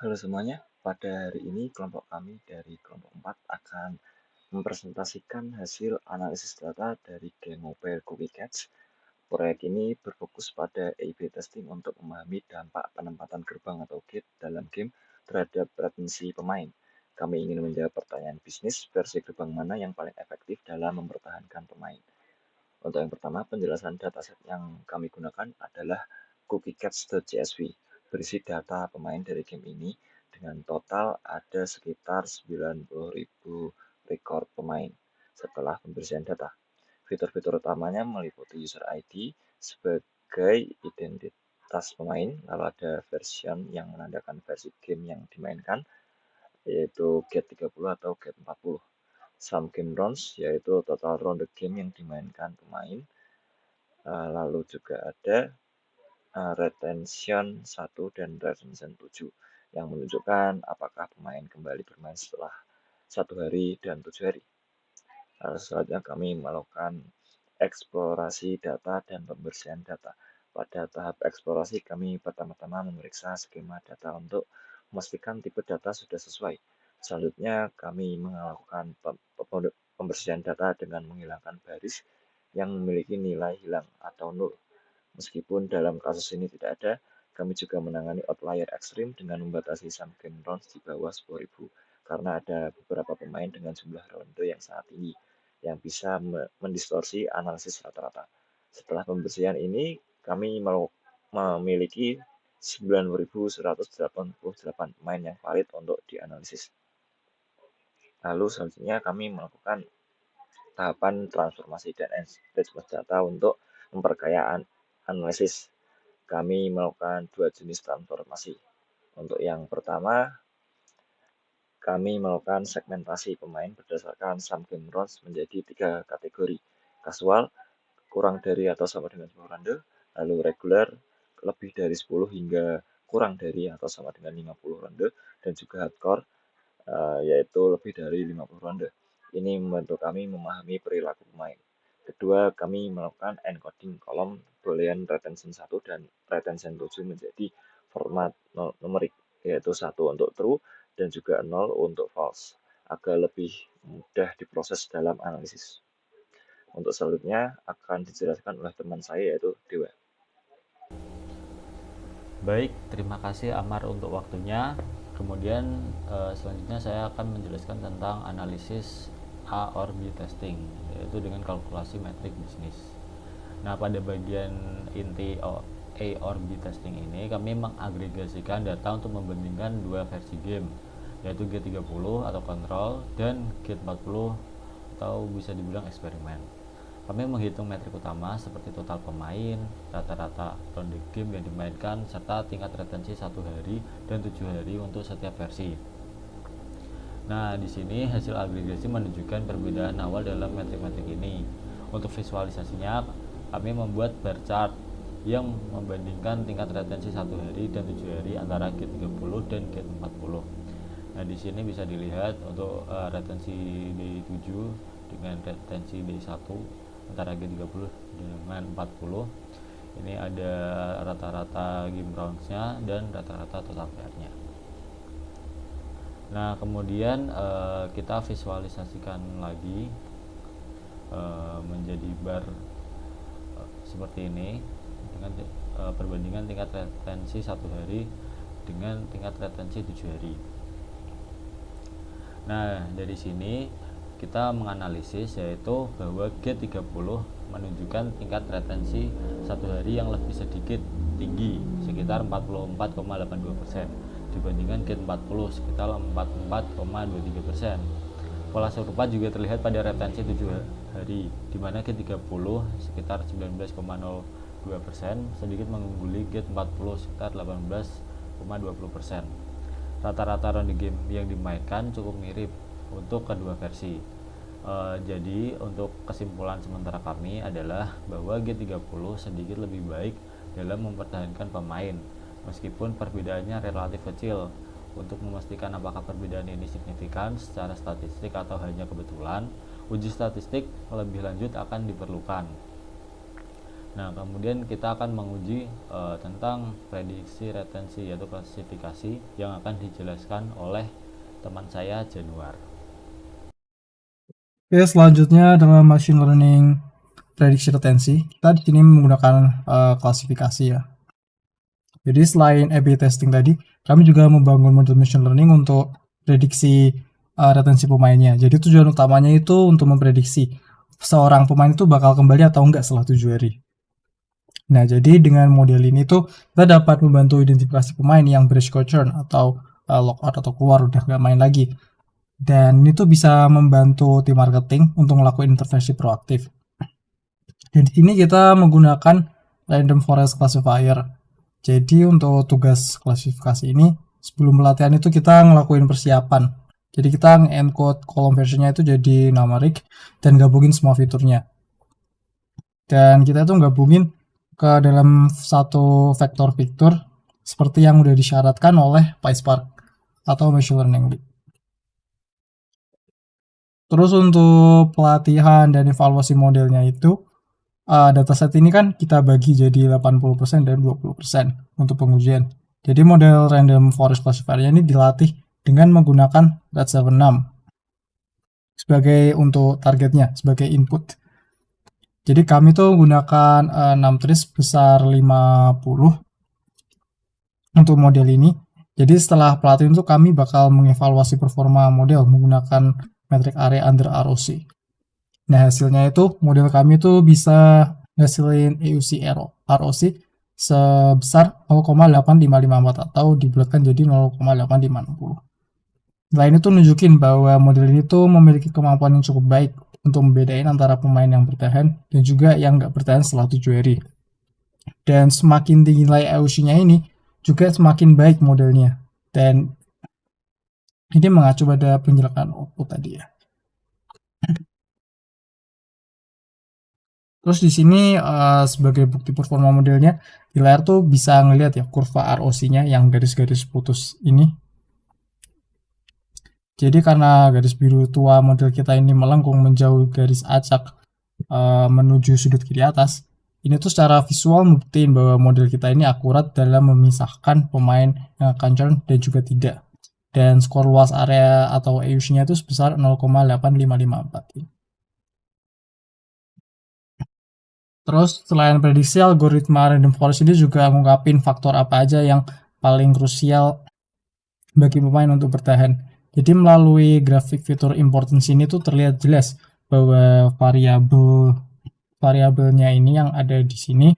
Halo semuanya, pada hari ini kelompok kami dari kelompok 4 akan mempresentasikan hasil analisis data dari game mobile Cookie Cats. Proyek ini berfokus pada A/B testing untuk memahami dampak penempatan gerbang atau gate dalam game terhadap retensi pemain. Kami ingin menjawab pertanyaan bisnis versi gerbang mana yang paling efektif dalam mempertahankan pemain. Untuk yang pertama, penjelasan dataset yang kami gunakan adalah cookiecats.csv, berisi data pemain dari game ini dengan total ada sekitar 90.000 record pemain setelah pembersihan data. Fitur-fitur utamanya meliputi user ID sebagai identitas pemain, lalu ada version yang menandakan versi game yang dimainkan, yaitu get 30 atau get 40. Sum game rounds, yaitu total ronde game yang dimainkan pemain. Lalu juga ada retention 1 dan retention 7 yang menunjukkan apakah pemain kembali bermain setelah 1 hari dan 7 hari. Selanjutnya kami melakukan eksplorasi data dan pembersihan data. Pada tahap eksplorasi kami pertama-tama memeriksa skema data untuk memastikan tipe data sudah sesuai. Selanjutnya kami melakukan pembersihan data dengan menghilangkan baris yang memiliki nilai hilang atau nol. Meskipun dalam kasus ini tidak ada, kami juga menangani outlier ekstrim dengan membatasi sum game rounds di bawah 10.000 karena ada beberapa pemain dengan jumlah ronde yang sangat tinggi yang bisa mendistorsi analisis rata-rata. Setelah pembersihan ini, kami memiliki 9.188 pemain yang valid untuk dianalisis. Lalu selanjutnya kami melakukan tahapan transformasi dan enrichment data untuk memperkaya analisis. Kami melakukan 2 jenis transformasi. Untuk yang pertama, kami melakukan segmentasi pemain berdasarkan sum game rounds menjadi 3 kategori. Casual, kurang dari atau sama dengan 10 ronde, lalu regular, lebih dari 10 hingga kurang dari atau sama dengan 50 ronde, dan juga hardcore, yaitu lebih dari 50 ronde. Ini membantu kami memahami perilaku pemain. Kedua, kami melakukan encoding kolom boolean retention 1 dan retention 7 menjadi format numerik, yaitu 1 untuk true dan juga 0 untuk false, agar lebih mudah diproses dalam analisis. Untuk selanjutnya akan dijelaskan oleh teman saya yaitu Dewa. Baik, terima kasih Amar untuk waktunya. Kemudian selanjutnya saya akan menjelaskan tentang analisis A or B testing, yaitu dengan kalkulasi metrik bisnis. Nah, pada bagian inti A or B testing ini, kami mengagregasikan data untuk membandingkan dua versi game, yaitu G30 atau kontrol dan G40 atau bisa dibilang eksperimen. Kami menghitung metrik utama seperti total pemain, rata-rata ronde game yang dimainkan, serta tingkat retensi 1 hari dan 7 hari untuk setiap versi. Nah, di sini hasil agregasi menunjukkan perbedaan awal dalam metrik-metrik ini. Untuk visualisasinya, kami membuat bar chart yang membandingkan tingkat retensi 1 hari dan 7 hari antara G30 dan G40. Nah, di sini bisa dilihat untuk retensi D7 dengan retensi D1 antara G30 dengan 40. Ini ada rata-rata game rounds-nya dan rata-rata total player-nya. Nah, kemudian kita visualisasikan lagi menjadi bar seperti ini dengan perbandingan tingkat retensi 1 hari dengan tingkat retensi 7 hari. Nah, dari sini kita menganalisis yaitu bahwa G30 menunjukkan tingkat retensi 1 hari yang lebih sedikit tinggi sekitar 44,82% dibandingkan G40 sekitar 44,23%. Pola serupa juga terlihat pada retensi 7 hari di mana G30 sekitar 19,02% sedikit mengungguli G40 sekitar 18,20%. Rata-rata ronde game yang dimainkan cukup mirip untuk kedua versi. Jadi untuk kesimpulan sementara kami adalah bahwa G30 sedikit lebih baik dalam mempertahankan pemain meskipun perbedaannya relatif kecil. Untuk memastikan apakah perbedaan ini signifikan secara statistik atau hanya kebetulan, uji statistik lebih lanjut akan diperlukan. Nah, kemudian kita akan menguji tentang prediksi retensi, yaitu klasifikasi yang akan dijelaskan oleh teman saya Januar. Oke, selanjutnya adalah machine learning prediksi retensi. Kita di sini menggunakan klasifikasi ya. Jadi selain A/B testing tadi, kami juga membangun model machine learning untuk prediksi retensi pemainnya. Jadi tujuan utamanya itu untuk memprediksi seorang pemain itu bakal kembali atau enggak setelah 7 hari. Nah, jadi dengan model ini tuh kita dapat membantu identifikasi pemain yang berisiko churn atau lockout atau keluar udah nggak main lagi. Dan ini tuh bisa membantu tim marketing untuk melakukan intervensi proaktif. Dan di sini kita menggunakan random forest classifier. Jadi untuk tugas klasifikasi ini sebelum pelatihan itu kita ngelakuin persiapan. Jadi kita nge-encode column versionnya itu jadi numeric dan gabungin semua fiturnya. Dan kita tuh gabungin ke dalam satu vektor fitur seperti yang udah disyaratkan oleh PySpark atau machine learning. Terus untuk pelatihan dan evaluasi modelnya itu dataset ini kan kita bagi jadi 80% dan 20% untuk pengujian. Jadi model random forest classifier ini dilatih dengan menggunakan Red76 sebagai untuk targetnya, sebagai input. Jadi kami tuh menggunakan 6 trees besar 50 untuk model ini. Jadi setelah pelatihan itu kami bakal mengevaluasi performa model menggunakan metric area under ROC. Nah, hasilnya itu model kami tuh bisa ngasilin AUC ROC sebesar 0,8554 atau dibulatkan jadi 0,8560. Selain itu nunjukin bahwa model ini tuh memiliki kemampuan yang cukup baik untuk membedain antara pemain yang bertahan dan juga yang nggak bertahan setelah 7 hari. Dan semakin tinggi nilai AUC-nya ini juga semakin baik modelnya. Dan ini mengacu pada penjelasan output tadi ya. Terus di sini sebagai bukti performa modelnya di layar tuh bisa ngelihat ya kurva ROC-nya yang garis-garis putus ini. Jadi karena garis biru tua model kita ini melengkung menjauh garis acak menuju sudut kiri atas, ini tuh secara visual membuktiin bahwa model kita ini akurat dalam memisahkan pemain yang akan churn dan juga tidak. Dan skor luas area atau AUC-nya itu sebesar 0,8554. Terus selain prediksi, algoritma random forest ini juga ngungkapin faktor apa aja yang paling krusial bagi pemain untuk bertahan. Jadi melalui grafik fitur importance ini tuh terlihat jelas bahwa variabelnya ini yang ada di sini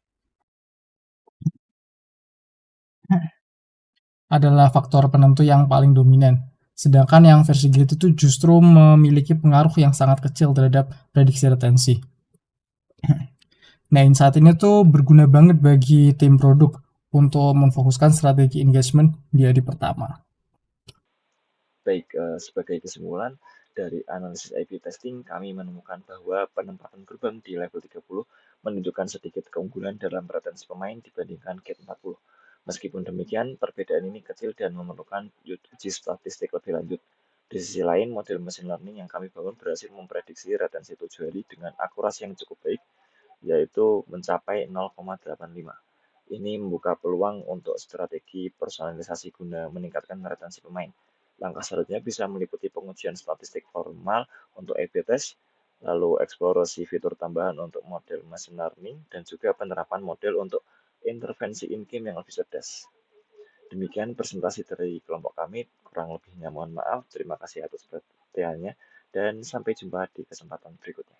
adalah faktor penentu yang paling dominan. Sedangkan yang versi grid itu justru memiliki pengaruh yang sangat kecil terhadap prediksi retensi. Nah, insight ini tuh berguna banget bagi tim produk untuk memfokuskan strategi engagement di hari pertama. Baik, sebagai kesimpulan dari analisis A/B testing, kami menemukan bahwa penempatan gerbang di level 30 menunjukkan sedikit keunggulan dalam retensi pemain dibandingkan gate 40. Meskipun demikian, perbedaan ini kecil dan memerlukan uji statistik lebih lanjut. Di sisi lain, model machine learning yang kami bangun berhasil memprediksi retensi 7 hari dengan akurasi yang cukup baik, yaitu mencapai 0,85. Ini membuka peluang untuk strategi personalisasi guna meningkatkan retensi pemain. Langkah selanjutnya bisa meliputi pengujian statistik formal untuk A/B test, lalu eksplorasi fitur tambahan untuk model machine learning, dan juga penerapan model untuk intervensi in-game yang lebih cerdas. Demikian presentasi dari kelompok kami, kurang lebihnya mohon maaf. Terima kasih atas perhatiannya, dan sampai jumpa di kesempatan berikutnya.